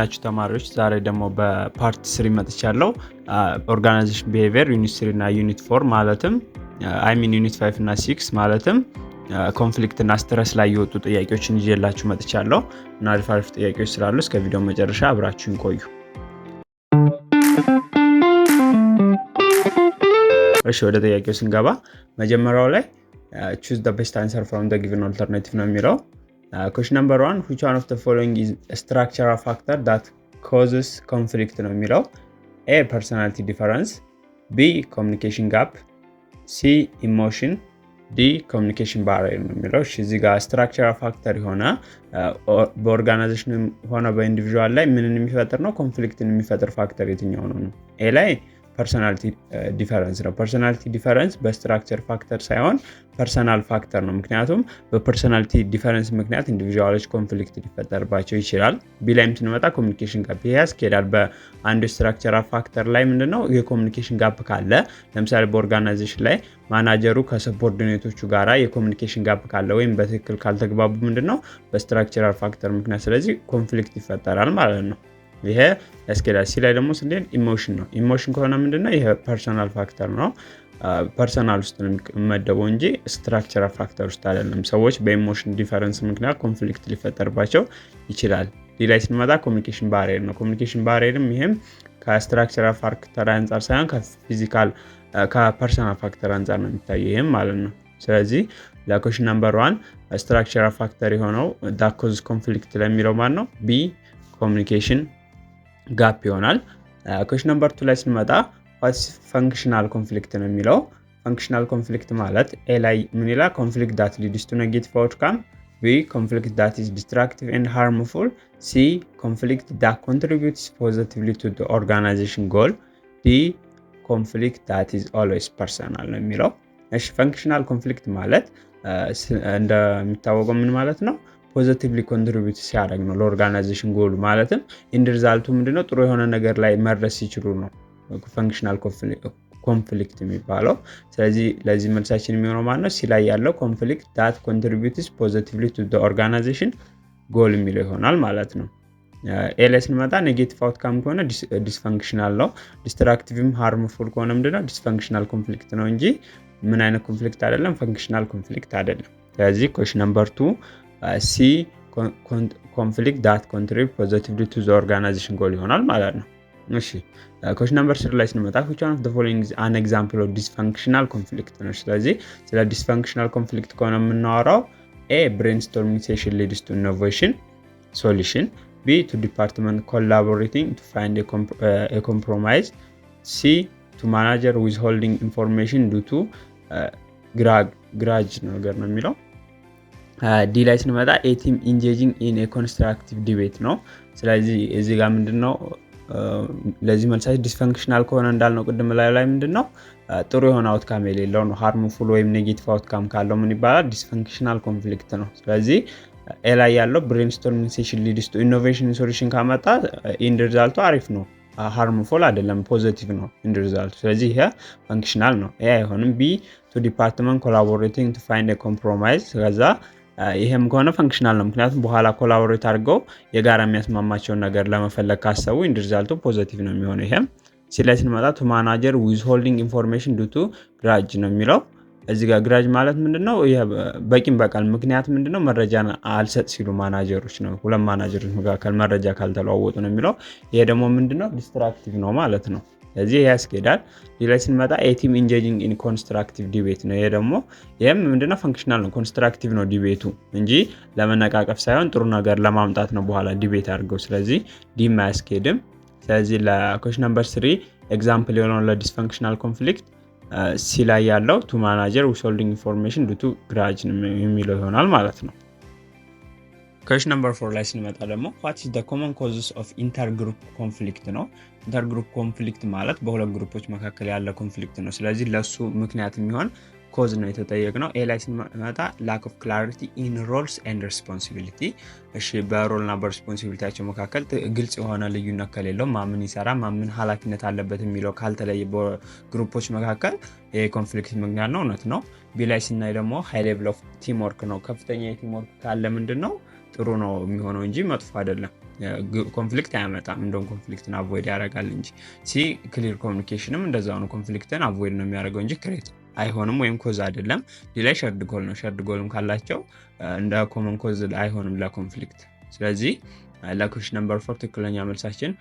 ናችሁ ተማሪዎች ዛሬ ደግሞ በፓርት 3 መጥቻለሁ። ኦርጋናይዜሽን ቢሄቪየር ዩኒት 3 እና ዩኒት 4 ማለትም ዩኒት 5 እና 6 ማለትም ኮንፍሊክት እና ስትረስ ላይ የወጡ ጥያቄዎችን ይዤላችሁ መጥቻለሁ እና አሪፍ ጥያቄዎች ስላሉ እስከ ቪዲዮ መጨረሻ አብራችሁን ቆዩ። እሺ ወደ ጥያቄው ስንገባ መጀመሪያው ላይ choose the best answer from the given alternative ነው የሚለው። question number 1 which one of the following is a structural factor that causes conflict ነው የሚለው። a personality difference, b communication gap, c emotion, d communication barrier ነው የሚለው። እሺ እዚህ ጋር structural factor የሆነ በኦርጋናይዜሽን ሆነ በኢንዲቪጁዋል ላይ ምንን የሚፈጥር ነው? ኮንፍሊክትን የሚፈጥር ፋክተር የትኛው ነው? a ላይ ፐርሰናሊቲ ዲፈረንስ ነው። ፐርሰናሊቲ ዲፈረንስ በስትራክቸር ፋክተር ሳይሆን ፐርሰናል ፋክተር ነው። ምክንያቱም በፐርሰናሊቲ ዲፈረንስ ምክንያት ኢንዲቪጁዋሎች ኮንፍሊክት ሊፈጠርባቸው ይችላል። ቢ ላይም ስንመጣ ኮሚኒኬሽን ጋፕ ያስኬዳል። በአንድ ስትራክቸራል ፋክተር ላይ ምንድነው የኮሚኒኬሽን ጋፕ ካለ፣ ለምሳሌ በኦርጋናይዜሽን ላይ ማናጀሩ ከሰቦርዲኔቶቹ ጋራ የኮሚኒኬሽን ጋፕ ካለ ወይም በትክክል ካልተግባቡ ምንድነው በስትራክቸራል ፋክተር ምክንያት ስለዚህ ኮንፍሊክት ይፈጠራል ማለት ነው። ይሄ ያስኬዳል። ሲ ላይ ደግሞ ስንዴን ኢሞሽን ነው። ኢሞሽን ከሆነ ምንድነው ይሄ ፐርሰናል ፋክተር ነው። ፐርሰናል ውስጥ ነው የሚመደበው እንጂ ስትራክቸራል ፋክተር ውስጥ አይደለም። ሰዎች በኢሞሽን ዲፈረንስ ምክንያት ኮንፍሊክት ሊፈጠርባቸው ይችላል። ዲ ላይ ስንመጣ ኮሚኒኬሽን ባሪየር ነው። ኮሚኒኬሽን ባሪየርም ይሄም ከስትራክቸራል ፋክተር አንፃር ሳይሆን ከፊዚካል ከፐርሰናል ፋክተር አንፃር ነው የሚታየው ይሄም ማለት ነው። ስለዚህ ለኩዌስችን ነምበር 1 ስትራክቸራል ፋክተር የሆነው that causes conflict ለሚለው ማለት ነው ቢ ኮሚኒኬሽን ጋፕ ይሆናል። ኩዌስችን ነምበር 2 ላይ ስንመጣ ዋትስ ፈንክሽናል ኮንፍሊክት ነው የሚለው። ፈንክሽናል ኮንፍሊክት ማለት ኤ ላይ ምን ይላል? ኮንፍሊክት ዳት ሊድስ ቱ ኔጌቲቭ አውትካም፣ ቢ ኮንፍሊክት ዳት ኢዝ ዲስትራክቲቭ ኤንድ ሃርምፉል፣ ሲ ኮንፍሊክት ዳት ኮንትሪቢዩትስ ፖዚቲቭሊ ቱ ዘ ኦርጋናይዜሽን ጎል፣ ዲ ኮንፍሊክት ዳት ኢዝ ኦልዌይስ ፐርሰናል ነው የሚለው። እሺ ፈንክሽናል ኮንፍሊክት ማለት እንደሚታወቀው ምን ማለት ነው? ፖዚቲቭሊ ኮንትሪቢዩት ሲያደርግ ነው ለኦርጋናይዜሽን ጎል። ማለትም ኢንድ ሪዛልቱ ምንድነው ጥሩ የሆነ ነገር ላይ መድረስ ሲችሉ ነው ፈንክሽናል ኮንፍሊክት የሚባለው። ስለዚህ ለዚህ መልሳችን የሚሆነው ማለት ነው ሲ ላይ ያለው ኮንፍሊክት ዳት ኮንትሪቢዩትስ ፖዚቲቭሊ ቱ ዘ ኦርጋናይዜሽን ጎል የሚለው ይሆናል ማለት ነው። ኤ ላይ ስንመጣ ኔጌቲቭ አውትካም ከሆነ ዲስፈንክሽናል ነው። ዲስትራክቲቭም ሃርምፉል ከሆነ ምንድነው ዲስፈንክሽናል ኮንፍሊክት ነው እንጂ ምን አይነት ኮንፍሊክት አይደለም፣ ፈንክሽናል ኮንፍሊክት አይደለም። ስለዚህ ኩዌስችን ነምበር 2 ሲ ኮንፍሊክት ዳት ኮንትሪቢዩት ፖዚቲቭሊ ቱ ዘ ኦርጋናይዜሽን ጎል ይሆናል ማለት ነው። እሺ ኩዌስችን ነምበር 3 ላይ ስንመጣ which one of the following is an example of dysfunctional conflict ነው። ስለዚህ ስለ ዲስፈንክሽናል ኮንፍሊክት ከሆነ የምናወራው ኤ brainstorming session leads to innovation solution, b to department collaborating to find a compromise, c to manager withholding information due to grudge ነገር ነው የሚለው። ዲ ላይ ስንመጣ ኤ ቲም ኢንጌጂንግ ኢን ኤ ኮንስትራክቲቭ ዲቤት ነው። ስለዚህ እዚህ ጋር ምንድነው ለዚህ መልሳችን ዲስፈንክሽናል ከሆነ እንዳልነው ቅድም ላይ ምንድነው ጥሩ የሆነ አውትካም የሌለው ነው። ሃርምፉል ወይም ኔጌቲቭ አውትካም ካለው ምን ይባላል? ዲስፈንክሽናል ኮንፍሊክት ነው። ስለዚህ ኤ ላይ ያለው ብሬንስቶርሚንግ ሴሽን ሊድስ ቱ ኢኖቬሽን ሶሉሽን ካመጣ ኢንድ ሪዛልቱ አሪፍ ነው፣ ሃርምፉል አይደለም፣ ፖዚቲቭ ነው ኢንድ ሪዛልቱ። ስለዚህ ይሄ ፈንክሽናል ነው። ኤ አይሆንም። ቢ ቱ ዲፓርትመንት ኮላቦሬቲንግ ቱ ፋይንድ ኤ ኮምፕሮማይዝ ከዛ ይሄም ከሆነ ፈንክሽናል ነው። ምክንያቱም በኋላ ኮላቦሬት አድርገው የጋራ የሚያስማማቸውን ነገር ለመፈለግ ካሰቡ ኢንድ ሪዛልቱ ፖዚቲቭ ነው የሚሆነው። ይሄም ሲ ላይ ስንመጣ ቱ ማናጀር ዊዝ ሆልዲንግ ኢንፎርሜሽን ዱ ቱ ግራጅ ነው የሚለው። እዚህ ጋር ግራጅ ማለት ምንድነው? በቂም በቃል ምክንያት ምንድነው? መረጃ አልሰጥ ሲሉ ማናጀሮች ነው፣ ሁለት ማናጀሮች መካከል መረጃ ካልተለዋወጡ ነው የሚለው። ይሄ ደግሞ ምንድነው? ዲስትራክቲቭ ነው ማለት ነው። ስለዚህ ያስኬዳል። ሌላ ስንመጣ ኤ ቲም ኢንጌጂንግ ኢን ኮንስትራክቲቭ ዲቤት ነው። ይሄ ደግሞ ይሄም ምንድነው? ፈንክሽናል ነው፣ ኮንስትራክቲቭ ነው ዲቤቱ እንጂ ለመነቃቀፍ ሳይሆን ጥሩ ነገር ለማምጣት ነው በኋላ ዲቤት አድርገው። ስለዚህ ዲም አያስኬድም። ስለዚህ ለኩዌስችን ነምበር 3 ኤግዛምፕል የሆነው ለዲስፈንክሽናል ኮንፍሊክት ሲ ላይ ያለው ቱ ማናጀር ዊዝሆልዲንግ ኢንፎርሜሽን ዱ ቱ ግራጅ የሚለው ይሆናል ማለት ነው። ኩዌስችን ነምበር 4 ላይ ስንመጣ ደግሞ what is the common causes of intergroup conflict ነው። ኢንተርግሩፕ ኮንፍሊክት ማለት በሁለት ግሩፖች መካከል ያለ ኮንፍሊክት ነው። ስለዚህ ለሱ ምክንያት የሚሆን ኮዝ ነው የተጠየቅነው። ኤ ላይ ስንመጣ lack of clarity in roles and responsibility። እሺ በሮል እና በሪስፖንሲቢሊቲያቸው መካከል ግልጽ የሆነ ልዩነት ከሌለው ማምን ይሰራ ማምን ኃላፊነት አለበት የሚለው ካልተለየ በግሩፖች መካከል ይሄ ኮንፍሊክት ምክንያት ነው። እውነት ነው። ቢ ላይ ስናይ ደግሞ high level of teamwork ነው። ከፍተኛ የቲም ወርክ ካለ ምንድነው ጥሩ ነው የሚሆነው እንጂ መጥፎ አይደለም። ኮንፍሊክት አያመጣም እንደውም ኮንፍሊክትን አቮይድ ያደርጋል እንጂ ሲ ክሊር ኮሚኒኬሽንም እንደዛው ነው ኮንፍሊክትን አቮይድ ነው የሚያደርገው እንጂ ክሬት አይሆንም ወይም ኮዝ አይደለም ዲ ላይ ሸርድ ጎል ነው ሸርድ ጎልም ካላቸው እንደ ኮመን ኮዝ አይሆንም ለኮንፍሊክት ስለዚህ ለኩዌስችን ነምበር 4 ትክክለኛ መልሳችን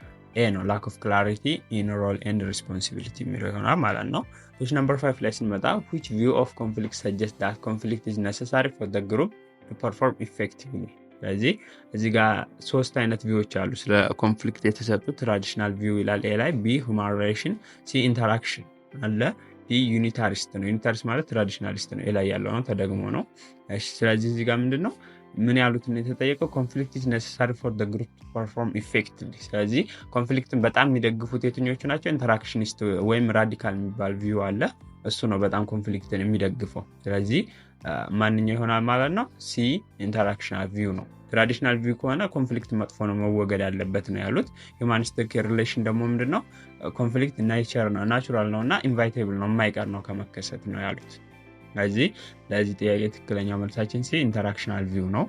ኤ ነው lack of clarity in role and responsibility የሚለው ይሆናል ማለት ነው ኩዌስችን ነምበር 5 ላይ ስንመጣ which view of conflict suggests that conflict is necessary for the group to perform effectively ስለዚህ እዚህ ጋር ሶስት አይነት ቪዎች አሉ ስለ ኮንፍሊክት የተሰጡ ትራዲሽናል ቪው ይላል ኤ ላይ ቢ ሁማን ሪሌሽን ሲ ኢንተራክሽን አለ ዲ ዩኒታሪስት ነው ዩኒታሪስት ማለት ትራዲሽናሊስት ነው ኤ ላይ ያለው ነው ተደግሞ ነው እሺ ስለዚህ እዚህ ጋር ምንድነው ምን ያሉትን የተጠየቀው ኮንፍሊክት is necessary for the group to perform effectively ስለዚህ ኮንፍሊክትን በጣም የሚደግፉት የትኞቹ ናቸው ኢንተራክሽኒስት ወይም ራዲካል የሚባል ቪው አለ እሱ ነው በጣም ኮንፍሊክትን የሚደግፈው ስለዚህ ማንኛው ይሆናል ማለት ነው ሲ ኢንተራክሽናል ቪው ነው ትራዲሽናል ቪው ከሆነ ኮንፍሊክት መጥፎ ነው መወገድ ያለበት ነው ያሉት ሁማኒስቲክ ሪሌሽን ደግሞ ምንድነው ኮንፍሊክት ናቸር ነው ናቹራል ነውና ኢንቫይቴብል ነው የማይቀር ነው ከመከሰት ነው ያሉት ስለዚህ ለዚህ ጥያቄ ትክክለኛው መልሳችን ሲ ኢንተራክሽናል ቪው ነው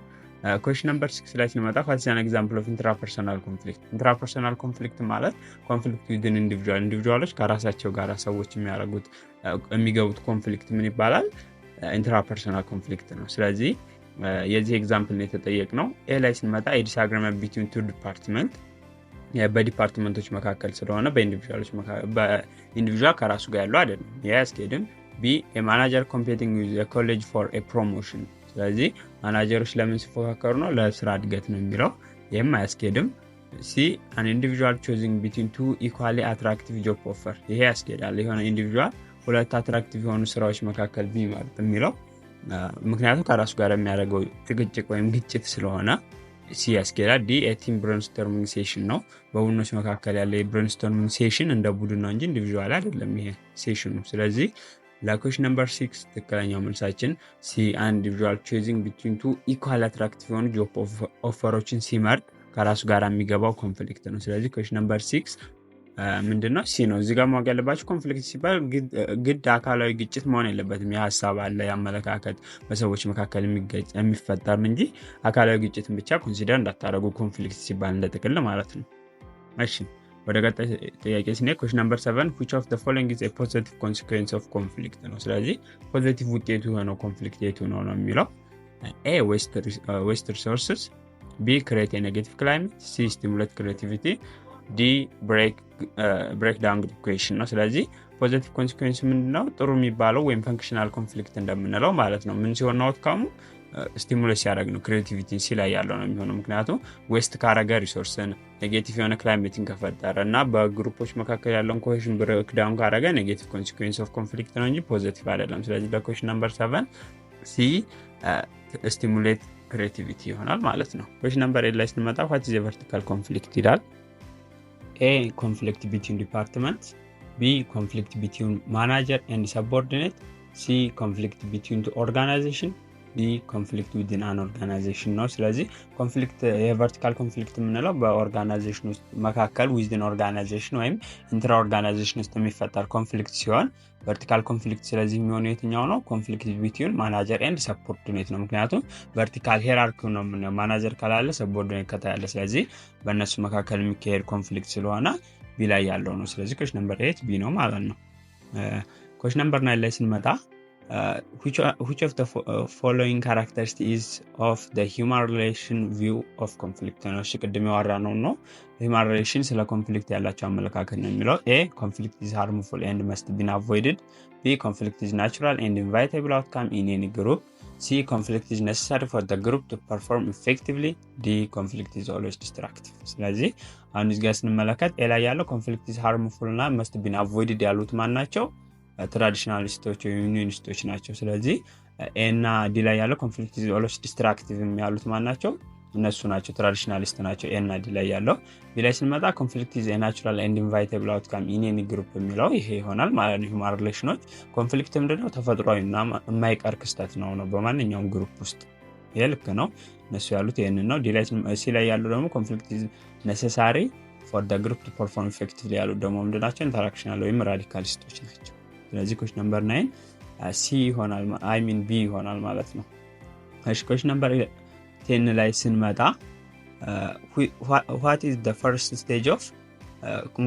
question number 6 ላይ ስንመጣ what's an example of intrapersonal conflict intrapersonal conflict ማለት conflict within individuals ከራሳቸው ጋር ሰዎች የሚያደርጉት የሚገቡት ኮንፍሊክት ምን ይባላል intrapersonal conflict ነው ስለዚህ የዚህ ኤግዛምፕል ነው የተጠየቅነው ኤ ላይ ስንመጣ a disagreement between two departments በዲፓርትመንቶች መካከል ስለሆነ በኢንዲቪጁዋል ከራሱ ጋር ያለው አይደለም ያስኬድም ቢ a manager competing with a college for a promotion ስለዚህ ማናጀሮች ለምን ሲፎካከሩ ነው ለስራ እድገት ነው የሚለው ይሄም አያስኬድም ሲ an individual choosing between two equally attractive job offer ይሄ ያስኬዳል የሆነ ኢንዲቪጁዋል ሁለት አትራክቲቭ የሆኑ ስራዎች መካከል ቢመርጥ የሚለው ምክንያቱም ከራሱ ጋር የሚያደርገው ጭቅጭቅ ወይም ግጭት ስለሆነ ሲ ያስኬዳል ዲ a team brainstorming session ነው በቡድኖች መካከል ያለ brainstorming session እንደ ቡድን ነው እንጂ ኢንዲቪጁዋል አይደለም ይሄ ሴሽኑ ስለዚህ ለኩዌስችን ነምበር 6 ትክክለኛው መልሳችን ሲ an individual choosing between two equally attractive የሆኑ job offerዎችን ሲመርጥ ከራሱ ጋር የሚገባው ኮንፍሊክት ነው ስለዚህ ኩዌስችን ነምበር 6 ምንድነው ሲ ነው እዚህ ጋር ማወቅ ያለባችሁ ኮንፍሊክት ሲባል ግድ አካላዊ ግጭት መሆን የለበትም የሐሳብ አለ ያመለካከት በሰዎች መካከል የሚፈጠር እንጂ አካላዊ ግጭትን ብቻ ኮንሲደር እንዳታረጉ ኮንፍሊክት ሲባል እንደጥቅል ማለት ነው እሺ ወደ ቀጣይ ጥያቄ ስንሄድ question number 7 which of the following is a positive consequence of conflict ነው ስለዚህ ፖዚቲቭ ውጤቱ የሆነው ኮንፍሊክት የቱ ነው የሚለው A waste resources B create a negative climate C stimulate creativity D break down the equation ነው ስለዚህ ፖዚቲቭ ኮንሲኩዌንስ ምንድነው ጥሩ የሚባለው ወይም ፈንክሽናል ኮንፍሊክት እንደምንለው ማለት ነው ምን ሲሆን ነው አውትካሙ ስቲሙሌት ያደርግ ነው ክሬቲቪቲ ሲ ላይ ያለው ነው የሚሆነው ምክንያቱም ዌስት ካረገ ሪሶርስን ኔጌቲቭ የሆነ ክላይሜቲንግ ከፈጠረና በግሩፖች መካከል ያለውን ኮሄዥን ብሬክ ዳውን ካረገ ኔጌቲቭ ኮንሲኩዌንስ ኦፍ ኮንፍሊክት ነው እንጂ ፖዚቲቭ አይደለም ስለዚህ ለኩዌስችን ነምበር 7 ሲ ስቲሙሌት ክሬቲቪቲ ይሆናል ማለት ነው ኩዌስችን ነምበር 8 ላይ ስንመጣ what is a vertical conflict ይላል A conflict between departments B conflict between manager and subordinate C conflict between the organization D conflict within an organization ነው ስለዚህ ኮንፍሊክት የቨርቲካል ኮንፍሊክት የምንለው በኦርጋናይዜሽን ውስጥ መካከል within organization ወይም intra organization ውስጥ የሚፈጠር ኮንፍሊክት ሲሆን vertical conflict ስለዚህ የሚሆነው የትኛው ነው conflict between manager and subordinate ነው ምክንያቱም vertical hierarchy ነው የምንለው ማናጀር ካላለ subordinate ከታያለ ስለዚህ በእነሱ መካከል የሚካሄድ ኮንፍሊክት ስለሆነ ቢ ላይ ያለው ነው ስለዚህ question number 8 ቢ ነው ማለት ነው question number 9 ላይ ስንመጣ which of the following characteristics of the human relation view of conflict ነው እሺ ቅድም ያወራነው ነው human relation ስለ ኮንፍሊክት ያላቸው አመለካከት ነው የሚለው A conflict is harmful and must be avoided B conflict is natural and inevitable outcome in any group C conflict is necessary for the group to perform effectively D conflict is always destructive ስለዚህ አሁን እዚህ ጋር ስንመለከት A ላይ ያለው conflict is harmful እና must be avoided ያሉት ማን ናቸው ትራዲሽናሊስቶች ወይ ዩኒዮኒስቶች ናቸው ስለዚህ ኤ እና ዲ ላይ ያለው ኮንፍሊክት ኢዝ ኦልዌይስ ዲስትራክቲቭ የሚያሉት ማን ናቸው እነሱ ናቸው ትራዲሽናሊስት ናቸው ኤ እና ዲ ላይ ያለው ቢ ላይ ስንመጣ ኮንፍሊክት ኢዝ ናቹራል ኤንድ ኢንቫይቴብል አውትካም ኢን ኤኒ ግሩፕ የሚለው ይሄ ይሆናል ማለት ነው ሁማን ሪሌሽኖች ኮንፍሊክት ምንድነው ተፈጥሯዊና የማይቀር ክስተት ነው በማንኛውም ግሩፕ ውስጥ ይሄ ልክ ነው እነሱ ያሉት ይሄንን ነው ዲ ላይ ሲ ላይ ያለው ደግሞ ኮንፍሊክት ኢዝ ኔሴሳሪ ፎር ዘ ግሩፕ ቱ ፐርፎርም ኢፌክቲቭሊ ያሉት ደግሞ ምንድናቸው ኢንተራክሽናል ወይም ራዲካሊስቶች ናቸው ስለዚህ question number 9 C ይሆናል B ይሆናል ማለት ነው እሺ question number 10 ላይ ስንመጣ what is the first stage of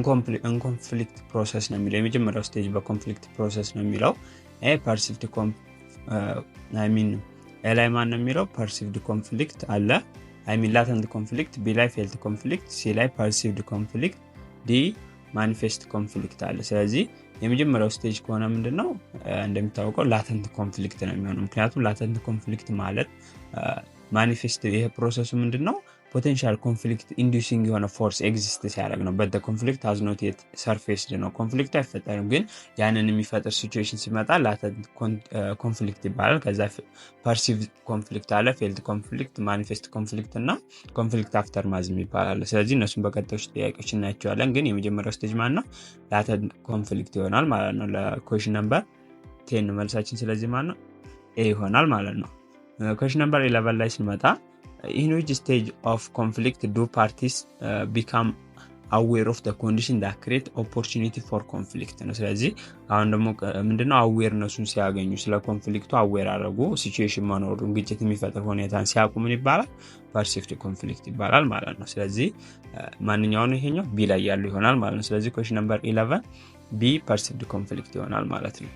conflict process ነው የሚለው የመጀመሪያው ስቴጅ በኮንፍሊክት ፕሮሰስ ነው የሚለው perceived ላይ ማን ነው የሚለው perceived conflict አለ latent conflict B ላይ felt conflict C ላይ perceived conflict D manifest conflict አለ ስለዚህ የመጀመሪያው ስቴጅ ከሆነ ምንድነው እንደሚታወቀው latent conflict ነው የሚሆነው ምክንያቱም latent conflict ማለት manifest ይሄ ፕሮሰሱ ምንድነው potential conflict inducing የሆነ force exist ሲያደርግ ነው but the conflict has not yet surfaced ነው conflict አይፈጠርም ግን ያንን የሚፈጠር situation ሲመጣ latent conflict ይባላል ከዛ perceived conflict አለ failed conflict manifest conflict እና conflict aftermath ይባላል ስለዚህ እነሱን በቀጣዮች ጥያቄዎች እናያቸዋለን ግን የመጀመሪያው ስቴጅ ማለት ነው latent conflict ይሆናል ማለት ነው ለኩዌስችን ነምበር 10 መልሳችን ስለዚህ ማለት ነው A ይሆናል ማለት ነው ኩዌስችን ነምበር 11 ላይ ስንመጣ in which stage of conflict do parties become aware of the condition that create opportunity for conflict ነው ስለዚህ አሁን ደግሞ ምንድነው awareness-ን ሲያገኙ ስለ ኮንፍሊክቱ aware አደረጉ situation መኖሩን ግጭት የሚፈጥር ሁኔታን ሲያውቁ ምን ይባላል perceived conflict ይባላል ማለት ነው ስለዚህ ማንኛው ነው ይሄኛው B ላይ ያለው ይሆናል ማለት ነው ስለዚህ question number 11 B perceived conflict ይሆናል ማለት ነው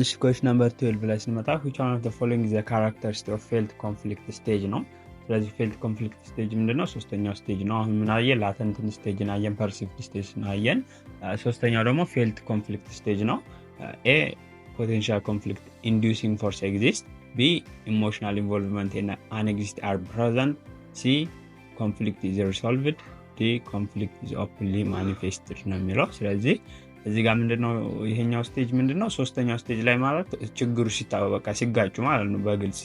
እሺ question number 12 ላይ ስንመጣ which one of the following is the characteristic of failed conflict stage ነው ስለዚህ failed conflict stage ምንድነው ሶስተኛው ስቴጅ ነው አሁን ምን አየ latent stage እና አየን perceived stage እና አየን ሶስተኛው ደግሞ failed conflict stage ነው A potential conflict inducing force exists B emotional involvement and anxiety are present C conflict is resolved D conflict is openly manifested ነው የሚለው ስለዚህ እዚህ ጋር ምንድነው ይሄኛው ስቴጅ ምንድነው ሶስተኛው ስቴጅ ላይ ማለት ችግሩ ሲታወቃ ሲጋጩ ማለት ነው በግልጽ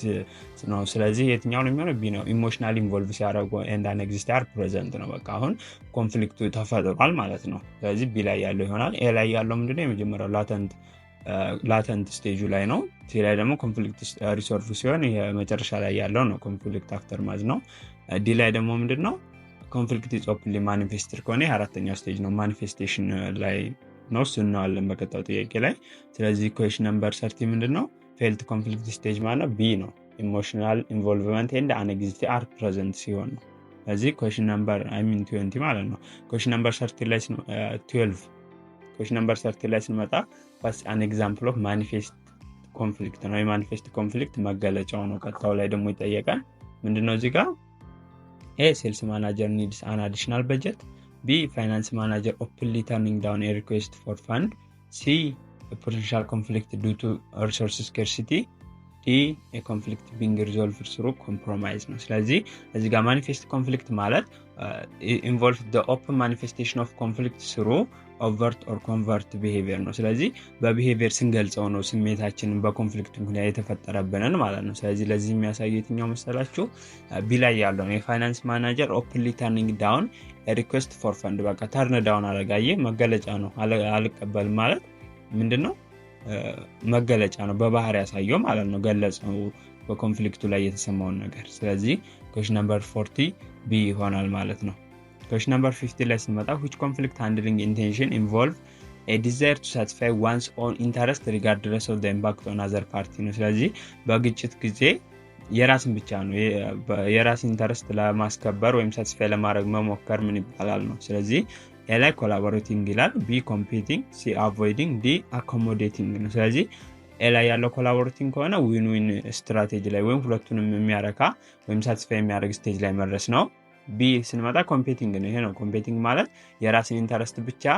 ነው ስለዚህ የትኛው ነው የሚሆነው ቢ ነው ኢሞሽናል ኢንቮልቭ ሲያደርጉ and an exist are present ነው በቃ አሁን ኮንፍሊክቱ ተፈጥሯል ማለት ነው ስለዚህ ቢ ላይ ያለው ይሆናል ኤ ላይ ያለው ምንድነው የመጀመሪያው latent ስቴጁ ላይ ነው ሲ ላይ ደግሞ ኮንፍሊክት ሪሶልቭ ሲሆን የመጨረሻ ላይ ያለው ነው ኮንፍሊክት አፍተርማዝ ነው ዲ ላይ ደግሞ ምንድነው ኮንፍሊክት is openly manifested ከሆነ አራተኛው ስቴጅ ነው ማኒፌስቴሽን ላይ ነው ስናለን በቀጣው ጥያቄ ላይ ስለዚህ question number 30 ምንድነው failed conflict stage ማለት B ነው emotional involvement and anxiety are present ሲሆን ነው ስለዚህ question number 20 ማለት ነው question number 30 ላይ 12 question number 30 ላይ ስንመጣ what's an example of manifest conflict ነው የmanifest conflict መገለጫው ነው ቀጣው ላይ ደግሞ ይጠየቃል ምንድነው እዚህ ጋር A sales manager needs an additional budget B finance manager openly turning down a request for fund C a potential conflict due to resource scarcity D a conflict being resolved through compromise ነው ስለዚህ እዚህ ጋር manifest conflict ማለት involve the open manifestation of conflict through overt or covert behavior ነው ስለዚህ በቢሄቪየር ስንገልጸው ነው ስሜታችንን በኮንፍሊክቱ ምክንያት የተፈጠረብንን ማለት ነው ስለዚህ ለዚህ የሚያሳየው የትኛው መሰላችሁ ቢ ላይ ያለው ነው የፋይናንስ ማናጀር openly turning down a request for fund በቃ turn down አረጋየ መገለጫ ነው አልቀበል ማለት ምንድነው መገለጫ ነው በባህር ያሳየው ማለት ነው ገለጸው በኮንፍሊክቱ ላይ የተሰማውን ነገር ስለዚህ question number 40 B ይሆናል ማለት ነው question number 50 ላይ ስንመጣ which conflict handling intention involve a desire to satisfy one's own interest regardless of the impact on other party ነው ስለዚህ በግጭት ጊዜ የራስን ብቻ ነው የራስ ኢንተረስት ለማስከበር ወይም ሳቲስፋይ ለማድረግ መሞከር ምን ይባላል ነው ስለዚህ A ላይ collaborating ይላል B competing C avoiding D accommodating ነው ስለዚህ A ላይ ያለው collaborating ከሆነ win win ስትራቴጂ ላይ ወይም ሁለቱንም የሚያረካ ወይም ሳቲስፋይ የሚያደርግ ስቴጅ ላይ መድረስ ነው B ስንመጣ competing ነው ይሄ ነው competing ማለት የራስን ኢንተረስት ብቻ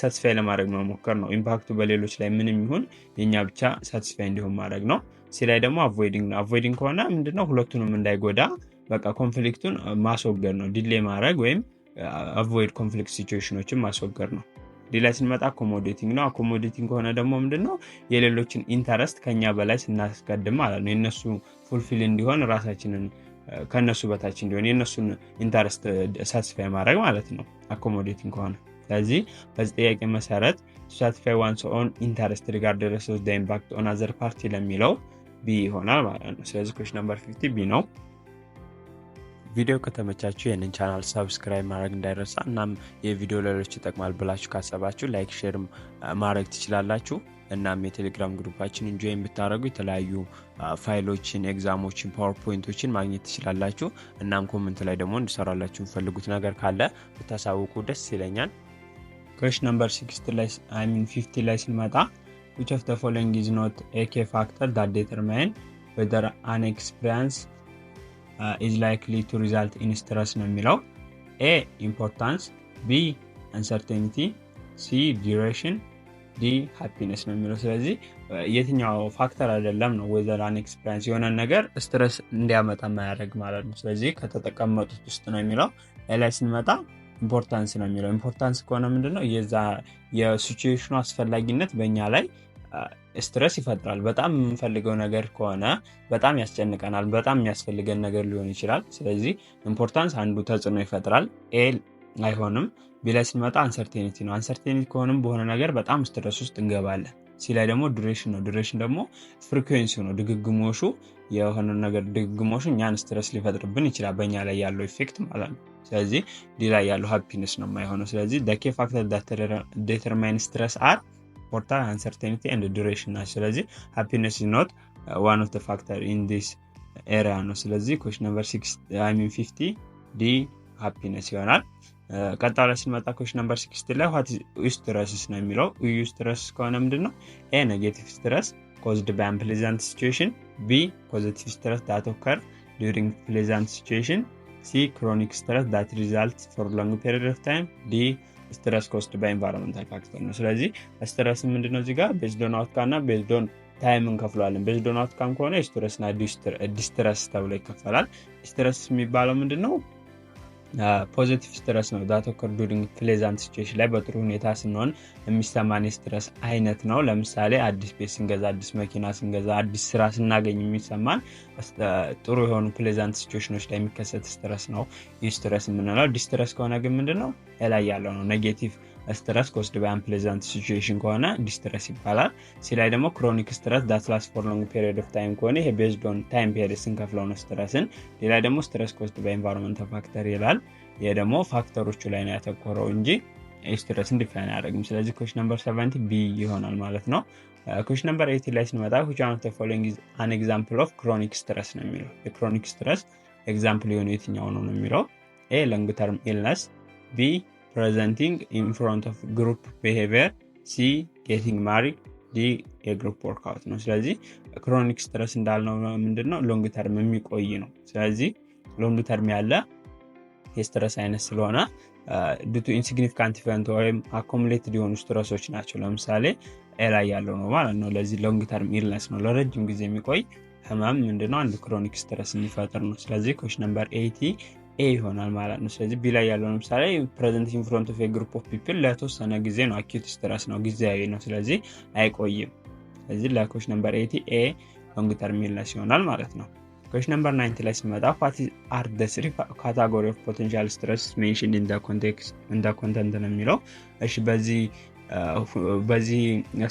ሳቲስፋይ ለማድረግ መሞከር ነው ኢምፓክቱ በሌሎች ላይ ምንም ይሁን የኛ ብቻ ሳቲስፋይ እንዲሆን ማድረግ ነው C ላይ ደግሞ avoiding ከሆነ ምንድነው ሁለቱንም እንዳይጎዳ በቃ ኮንፍሊክቱን ማስወገድ ነው ዲሌይ ማድረግ ወይም avoid conflict situationዎችን ማስወገድ ነው ዲ ላይ ስንመጣ accommodating ነው accommodating ከሆነ ደግሞ ምንድነው የሌሎችን ኢንተረስት ከኛ በላይ ስናስቀድም ማለት ነው የነሱ fulfill እንዲሆን ራሳችንን ከነሱ በታች እንዲሆን የነሱን ኢንተረስት ሳቲስፋይ ማድረግ ማለት ነው accommodating ከሆነ ስለዚህ በዚህ ጥያቄ መሰረት to satisfy one's own interest regardless of the impact on other party ለሚለው B ይሆናል ማለት ነው ስለዚህ question number 50 B ነው ቪዲዮ ከተመቻችሁ ይሄንን ቻናል ሰብስክራይብ ማድረግ እንዳይረሳ እናም የቪዲዮ ለሌሎች ይጠቅማል ብላችሁ ካሰባችሁ ላይክ ሼር ማድረግ ትችላላችሁ እናም የቴሌግራም ግሩፓችንን ጆይን ብታደርጉ የተለያዩ ፋይሎችን፣ ኤግዛሞችን፣ ፓወርፖይንቶችን ማግኘት ትችላላችሁ። እናም ኮሜንት ላይ ደግሞ እንድሰራላችሁ የምትፈልጉት ነገር ካለ ብታሳውቁ ደስ ይለኛል። question number 50 ላይ ስንመጣ which of the following is not a key factor that determine whether an experience is likely to result in stress ነው የሚለው A importance, B uncertainty, C duration, D happiness ነው የሚለው። ስለዚህ የትኛው ፋክተር አይደለም ነው whether an experience የሆነ ነገር ስትረስ እንዲያመጣ ማያደርግ ማለት ነው። ስለዚህ ከተጠቀመጡት ውስጥ ነው የሚለው። ላይ ስንመጣ ኢምፖርታንስ ነው የሚለው። ኢምፖርታንስ ከሆነ ምንድነው የዛ የሲቹዌሽኑ አስፈላጊነት በእኛ ላይ ስትረስ ይፈጥራል። በጣም የምንፈልገው ነገር ከሆነ በጣም ያስጨንቀናል፣ በጣም የሚያስፈልገን ነገር ሊሆን ይችላል። ስለዚህ ኢምፖርታንስ አንዱ ተጽዕኖ ይፈጥራል። ኤ አይሆንም። ቢ ላይ ስንመጣ አንሰርቴኒቲ ነው። አንሰርቴኒቲ ከሆነም በሆነ ነገር በጣም ስትረስ ውስጥ እንገባለን። ሲ ላይ ደግሞ ዱሬሽን ነው። ዱሬሽን ደግሞ ፍሪኩዌንሲው ነው፣ ድግግሞሹ የሆነ ነገር ድግግሞሹ እኛን ስትረስ ሊፈጥርብን ይችላል፣ በእኛ ላይ ያለው ኢፌክት ማለት ነው። ስለዚህ ዲ ላይ ያለው ሃፒነስ ነው የማይሆነው። ስለዚህ the key factor that determine stress are important, uncertainty and duration ናቸው። ስለዚህ happiness is not one of the factor in this area ነው። ስለዚህ question number 50 D happiness ይሆናል። ቀጣይ ላይ ስንመጣ question number 60 ላይ what is stress ነው የሚለው። stress ከሆነ ምንድነው? A negative stress caused by unpleasant situation, B positive stress that occur during pleasant situation, C chronic stress that results for long period of time, D stress caused by environmental factor ነው። ስለዚህ stress ምንድነው እዚህ ጋር based on outcome እና based on time እንከፍለዋለን። based on outcome ከሆነ stress እና distress ተብሎ ይከፈላል። stress የሚባለው ምንድነው? ፖዚቲቭ ስትረስ ነው that occur during pleasant situation ላይ በጥሩ ሁኔታ ስንሆን የሚሰማን የስትረስ አይነት ነው። ለምሳሌ አዲስ ቤት ስንገዛ፣ አዲስ መኪና ስንገዛ፣ አዲስ ስራ ስናገኝ የሚሰማን ጥሩ የሆኑ pleasant situationዎች ላይ የሚከሰት ስትረስ ነው ይህ ስትረስ የምንለው። ዲስትረስ ከሆነ ግን ምንድነው? ላይ ያለው ነው ኔጌቲቭ ስትረስ caused by unpleasant situation ከሆነ ዲስትረስ ይባላል። ሲ ላይ ደግሞ chronic stress that lasts for long period of time ከሆነ ይሄ based on time period ስንከፍለው ነው ስትረስን። ሌላ ደግሞ stress caused by environmental factor ይላል። ይሄ ደግሞ ፋክተሮቹ ላይ ነው ያተኮረው እንጂ ስትረስን ዲፋይን አያደርግም። ስለዚህ question number 70 B ይሆናል ማለት ነው። question number 80 ላይ ስንመጣ which one of the following is an example of chronic stress ነው የሚለው። የchronic stress ኤግዛምፕል የሆነ የትኛው ነው የሚለው። A long term illness, B presenting in front of group behavior, C getting married, D የግሩፕ ወርክአውት ነው። ስለዚህ ክሮኒክ ስትረስ እንዳልነው ምንድነው? ሎንግ ተርም የሚቆይ ነው። ስለዚህ ሎንግ ተርም ያለ የስትረስ አይነት ስለሆነ due to insignificant event ወይም accumulated የሆኑ ስትረሶች ናቸው። ለምሳሌ ኤ ላይ ያለው ነው ማለት ነው። ለዚህ ሎንግ ተርም ኢልነስ ነው፣ ለረጅም ጊዜ የሚቆይ ህመም ምንድነው? አንድ ክሮኒክ ስትረስ የሚፈጥር ነው። ስለዚህ question number 80 A ይሆናል ማለት ነው። ስለዚህ ቢ ላይ ያለው ለምሳሌ present in front of a group of people ለተወሰነ ጊዜ ነው፣ acute stress ነው፣ ጊዜያዊ ነው። ስለዚህ አይቆይም። ስለዚህ question number 80 A long term illness ይሆናል ማለት ነው። question number 90 ላይ ስንመጣ what are the three category of potential stress mentioned in the context in the content ነው የሚለው። እሺ በዚህ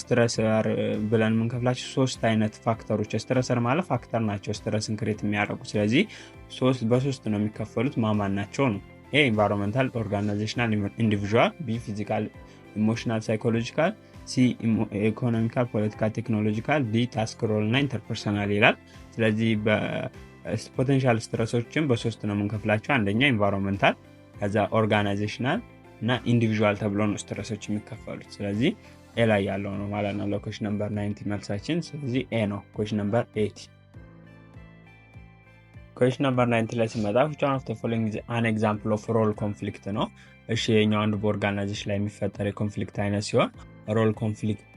ስትረሰር ብለን የምንከፍላቸው ሶስት አይነት ፋክተሮች፣ ስትረሰር ማለት ፋክተር ናቸው ስትረስን ክሬት የሚያደርጉ። ስለዚህ በሶስት ነው የሚከፈሉት። ማማን ናቸው ነው። ኤ ኢንቫይሮንመንታል፣ ኦርጋናይዜሽናል፣ ኢንዲቪጁዋል፣ ቢ ፊዚካል፣ ኢሞሽናል፣ ሳይኮሎጂካል፣ ሲ ኢኮኖሚካል፣ ፖለቲካል፣ ቴክኖሎጂካል፣ ዲ ታስክ ሮል እና ኢንተርፐርሰናል ይላል። ስለዚህ በፖቴንሻል ስትረሶችን በሶስት ነው የምንከፍላቸው። አንደኛ ኢንቫይሮንመንታል፣ ከዛ ኦርጋናይዜሽናል እና ኢንዲቪጁዋል ተብሎ ነው ስትረሶች የሚከፈሉት። ስለዚህ ኤ ላይ ያለው ነው ማለት ነው ለኩዌስችን ነምበር 90 መልሳችን። ስለዚህ ኤ ነው። ኩዌስችን ነምበር 80 ኩዌስችን ነምበር 90 ላይ ሲመጣ which one of the following is an example of role conflict ነው። እሺ የኛው አንድ በኦርጋናይዜሽን ላይ የሚፈጠር የኮንፍሊክት አይነት ሲሆን ሮል ኮንፍሊክት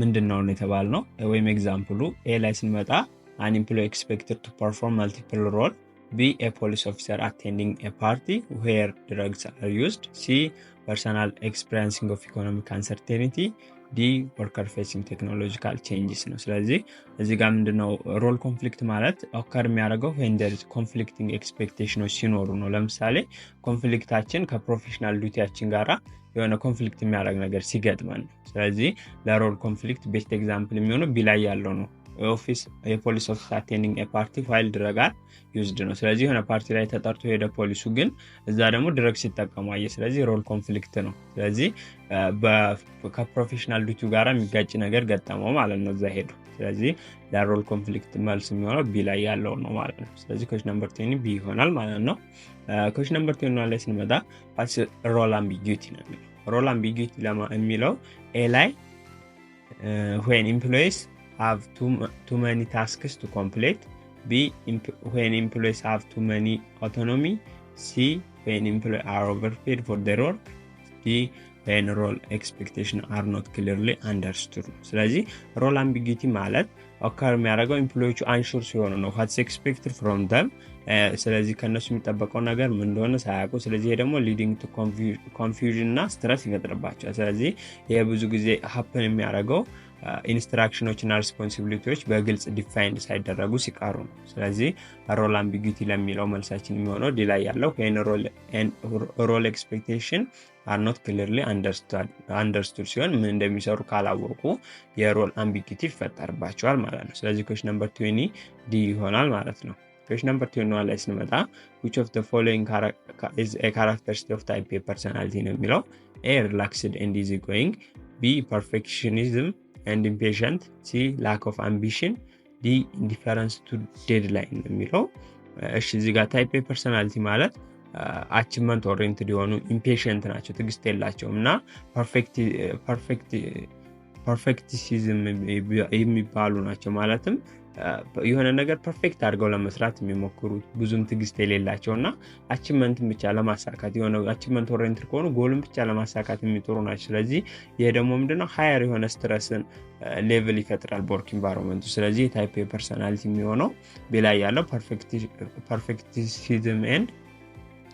ምንድነው ነው የተባልነው ወይም ኤግዛምፕሉ ኤ ላይ ስንመጣ an employee expected to perform multiple role, B a police officer attending a party where drugs are used, C personal experiencing of economic uncertainty, D worker facing technological changes ነው። ስለዚህ እዚህ ጋር ምንድነው ሮል ኮንፍሊክት ማለት ኦከር የሚያደርገው when there is conflicting expectations ሲኖሩ ነው። ለምሳሌ ኮንፍሊክታችን ከፕሮፌሽናል ዲዩቲያችን ጋራ የሆነ ኮንፍሊክት የሚያደርግ ነገር ሲገጥመን። ስለዚህ ለሮል ኮንፍሊክት ቤስት ኤግዛምፕል የሚሆነው ቢ ላይ ያለው ነው። የፖሊስ ኦፊስ አቴንዲንግ ኤ ፓርቲ while drug are used ነው። ስለዚህ የሆነ ፓርቲ ላይ ተጠርቶ ሄደ ፖሊሱ ግን እዛ ደግሞ ድረግ ሲጠቀሙ አየ። ስለዚህ ሮል ኮንፍሊክት ነው። ስለዚህ ከፕሮፌሽናል ዲዩቲው ጋር የሚጋጭ ነገር ገጠመው ማለት ነው እዛ ሄዱ። ስለዚህ ለሮል ኮንፍሊክት መልስ የሚሆነው ቢ ላይ ያለው ነው ማለት ነው። ስለዚህ question number 20 ቢ ይሆናል ማለት ነው። question number 21 ላይ ስንመጣ ሮል አምቢጊዩቲ ነው የሚለው። ሮል አምቢጊዩቲ የሚለው ኤ ላይ when employees have too many tasks to complete, B when employees have too many autonomy, C when employees are overpaid for their work, D when role expectations are not clearly understood. ስለዚህ role ambiguity ማለት occur የሚያደርገው ኤምፕሎይዎቹ አንሹር ሲሆኑ ነው what's expected from them። ስለዚህ ከነሱ የሚጠበቀው ነገር ምን እንደሆነ ሳያውቁ፣ ስለዚህ ደግሞ leading to confusion እና stress ይፈጥርባቸዋል። ስለዚህ ይሄ ብዙ ጊዜ happen የሚያደርገው ኢንስትራክሽኖች እና ሪስፖንሲቢሊቲዎች በግልጽ ዲፋይንድ ሳይደረጉ ሲቀሩ ነው። ስለዚህ ሮል አምቢጊዩቲ ለሚለው መልሳችን የሚሆነው ዲ ላይ ያለው when role expectation are not clearly understood ሲሆን ምን እንደሚሰሩ ካላወቁ የሮል አምቢጊዩቲ ይፈጠርባቸዋል ማለት ነው። ስለዚህ question number 20 ዲ ይሆናል ማለት ነው። question number 21 ላይ ስንመጣ which of the following is a characteristic of type A personality ነው የሚለው A relaxed and easygoing, B perfectionism and impatient, C lack of ambition, D indifference to deadline የሚለው። እሺ እዚህ ጋር ታይፕ ኤ ፐርሰናሊቲ ማለት አቺቭመንት ኦሪየንትድ የሆኑ ኢምፔሽንት ናቸው፣ ትዕግስት የላቸውም እና ፐርፌክቲሲዝም የሚባሉ ናቸው። ማለትም የሆነ ነገር ፐርፌክት አድርገው ለመስራት የሚሞክሩ ብዙም ትዕግስት የሌላቸውና አቺቭመንትን ብቻ ለማሳካት የሆነ አቺቭመንት ኦሪየንትድ ከሆኑ ጎልን ብቻ ለማሳካት የሚጥሩ ናቸው። ስለዚህ ይሄ ደግሞ ምንድነው ሃየር የሆነ ስትረስን ሌቭል ይፈጥራል በወርክ ኢንቫይሮንመንቱ። ስለዚህ ታይፕ ኤ ፐርሰናሊቲ የሚሆነው በላይ ያለው ፐርፌክቲሲዝም ኤንድ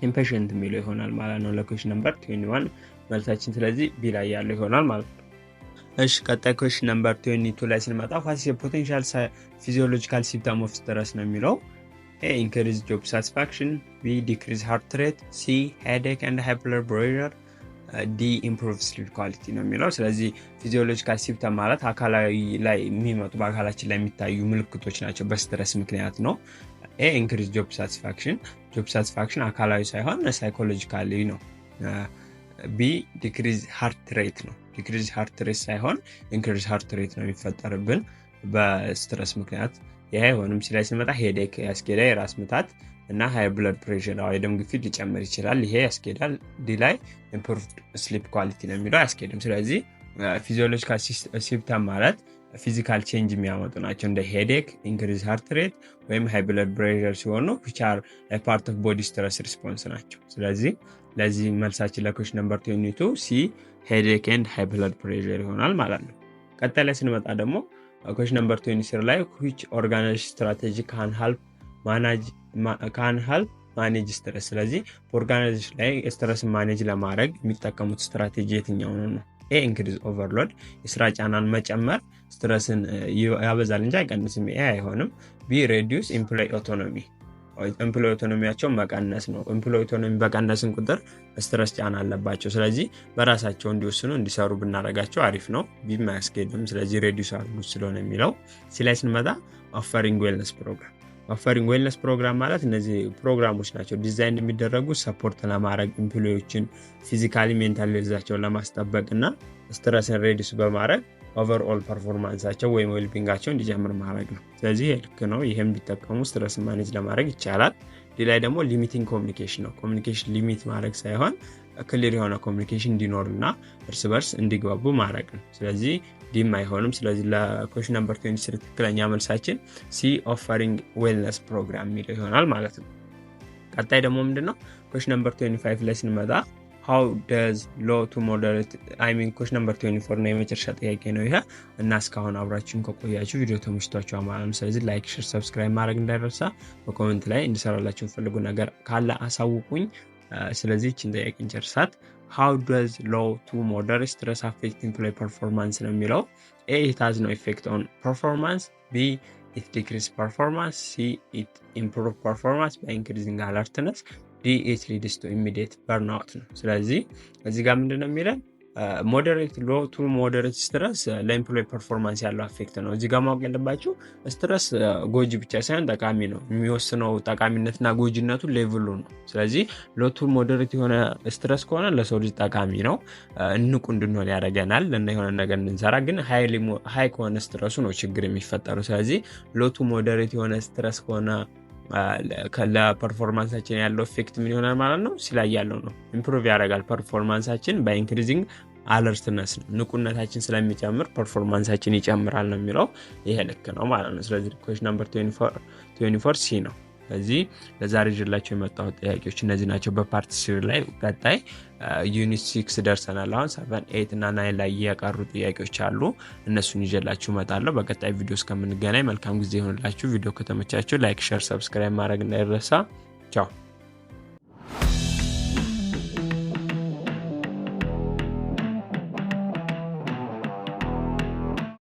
ኢምፔሽንት የሚለው ይሆናል ማለት ነው ለኩዌስችን ነምበር 21 መልሳችን። ስለዚህ ቢ ላይ ያለው ይሆናል ማለት ነው። እሺ ቀጣይ ኩዌስችን ነምበር 22 ላይ ስንመጣ what is a potential physiological symptom of stress ነው የሚለው። A increase job satisfaction, B decrease heart rate, C headache and high blood pressure, D improve sleep quality ነው የሚለው። ስለዚህ ፊዚዮሎጂካል ሲምፕተም ማለት አካላዊ ላይ የሚመጡ በአካላችን ላይ የሚታዩ ምልክቶች ናቸው በስትረስ ምክንያት ነው። A increase job satisfaction አካላዊ ሳይሆን ሳይኮሎጂካሊ ነው። B decrease heart rate ነው። decrease heart rate ሳይሆን increase heart rate ነው የሚፈጠርብን በስትረስ ምክንያት። ይሄ ሆኖም ሲላይ ስንመጣ ሄዴክ ያስኬዳል፣ የራስ ምታት እና ሃይ ብለድ ፕሬሸር ወይ የደም ግፊት ሊጨምር ይችላል። ይሄ ያስኬዳል። ዲ ላይ improved sleep quality ነው የሚለው ያስኬድም። ስለዚህ ፊዚዮሎጂካል ሲምፕተም ማለት ፊዚካል ቼንጅ የሚያመጡ ናቸው እንደ ሄዴክ፣ ኢንክሪዝ ሃርት ሬት ወይም ሃይ ብለድ ፕሬሸር ሲሆኑ which are a part of body stress response ናቸው። ስለዚህ ለዚህ መልሳችን ለኩዌስችን ነምበር 22 ሲ ሄዴክ ኤንድ ሃይ ብለድ ፕሬሸር ይሆናል ማለት ነው። ቀጣይ ላይ ስንመጣ ደግሞ ኩዌስችን ነምበር 23 ላይ which organization strategy can help manage stress። ስለዚህ ኦርጋናይዜሽን ላይ ስትረስን ማኔጅ ለማድረግ የሚጠቀሙት ስትራቴጂ የትኛው ነው? ኤ ኢንክሪዝ ኦቨርሎድ የስራ ጫናን መጨመር ስትረስን ያበዛል እንጂ አይቀንስም። ኤ አይሆንም። ቢ ሬዲዩስ ኤምፕሎይ ኦቶኖሚያቸው መቀነስ ነው። ኤምፕሎይ ኦቶኖሚ በቀነስን ቁጥር ስትረስ ጫና አለባቸው። ስለዚህ በራሳቸው እንዲወስኑ እንዲሰሩ ብናረጋቸው አሪፍ ነው። ቢ ማያስኬድም። ስለዚህ ሬዲዩስ አድርጉት ስለሆነ የሚለው። ሲላይ ስንመጣ ኦፈሪንግ ዌልነስ ፕሮግራም ማለት እነዚህ ፕሮግራሞች ናቸው ዲዛይን የሚደረጉ ሰፖርት ለማድረግ ኤምፕሎዮችን ፊዚካሊ ሜንታሊ ሄልዛቸውን ለማስጠበቅ እና ስትረስን ሬዲዩስ በማድረግ ኦቨርኦል ፐርፎርማንሳቸው ወይም ዌልቢንጋቸው እንዲጨምር ማድረግ ነው። ስለዚህ ልክ ነው። ይሄም ቢጠቀሙ ስትረስን ማኔጅ ለማድረግ ይቻላል። ሌላ ደግሞ ሊሚቲንግ ኮሚኒኬሽን ነው። ኮሚኒኬሽን ሊሚት ማድረግ ሳይሆን ክሊር የሆነ ኮሚኒኬሽን እንዲኖርና እርስ በርስ እንዲግባቡ ማድረግ ነው። ስለዚህ ዲም አይሆንም። ስለዚህ ለኩዌስችን ነምበር 23 ትክክለኛ መልሳችን ሲ ኦፈሪንግ ዌልነስ ፕሮግራም የሚለው ይሆናል ማለት ነው። ቀጣይ ደግሞ ምንድነው ኩዌስችን ነምበር 25 ላይ ስንመጣ how does low to moderate ኩዌስችን ነምበር 24 ነው የመጨረሻ ጥያቄ ነው ይሄ እና እስካሁን አብራችሁን ከቆያችሁ ቪዲዮ ተመችቷችሁ ማለት ነው። ስለዚህ ላይክ፣ ሼር፣ ሰብስክራይብ ማድረግ እንዳይረሳ። በኮሜንት ላይ እንድሰራላችሁ ፈልጉ ነገር ካለ አሳውቁኝ። ስለዚህ እቺን ጥያቄ እንጨርሳት። how does low to moderate stress affect employee performance ነው የሚለው። A it has no effect on performance, B it decreases performance, C it improves performance by increasing alertness, D it leads to immediate burnout ነው። ስለዚህ እዚህ ጋር ምንድነው የሚለው ሞዴሬት ሎ ቱ ሞዴሬት ስትረስ ለኤምፕሎይ ፐርፎርማንስ ያለው አፌክት ነው። እዚህ ጋር ማወቅ ያለባችሁ ስትረስ ጎጂ ብቻ ሳይሆን ጠቃሚ ነው። የሚወስነው ጠቃሚነትና ጎጂነቱ ሌቭሉ ነው። ስለዚህ ሎ ቱ ሞዴሬት የሆነ ስትረስ ከሆነ ለሰው ልጅ ጠቃሚ ነው፣ ንቁ እንድንሆን ያደርገናል እና የሆነ ነገር እንድንሰራ። ግን ሃይ ከሆነ ስትረሱ ነው ችግር የሚፈጠሩ። ስለዚህ ሎ ቱ ሞዴሬት የሆነ ስትረስ ከሆነ ለፐርፎርማንሳችን ያለው ኢፌክት ምን ይሆናል ማለት ነው? ሲላይ ያለው ነው ኢምፕሩቭ ያደርጋል ፐርፎርማንሳችን በኢንክሪዚንግ አለርትነስ ነው። ንቁነታችን ስለሚጨምር ፐርፎርማንሳችን ይጨምራል ነው የሚለው። ይሄ ልክ ነው ማለት ነው። ስለዚህ ኩዌስችን ነምበር 24 ሲ ነው። ስለዚህ ለዛሬ ይዤላችሁ የመጣሁት ጥያቄዎች እነዚህ ናቸው። በፓርት 3 ላይ ቀጣይ ዩኒት 6 ደርሰናል። አሁን 7 8 እና 9 ላይ የቀሩ ጥያቄዎች አሉ። እነሱን ይዤላችሁ እመጣለሁ። በቀጣይ ቪዲዮ እስከምንገናኝ መልካም ጊዜ ይሆንላችሁ። ቪዲዮ ከተመቻችሁ ላይክ፣ ሼር፣ ሰብስክራይብ ማድረግ እንዳይረሳ። ቻው።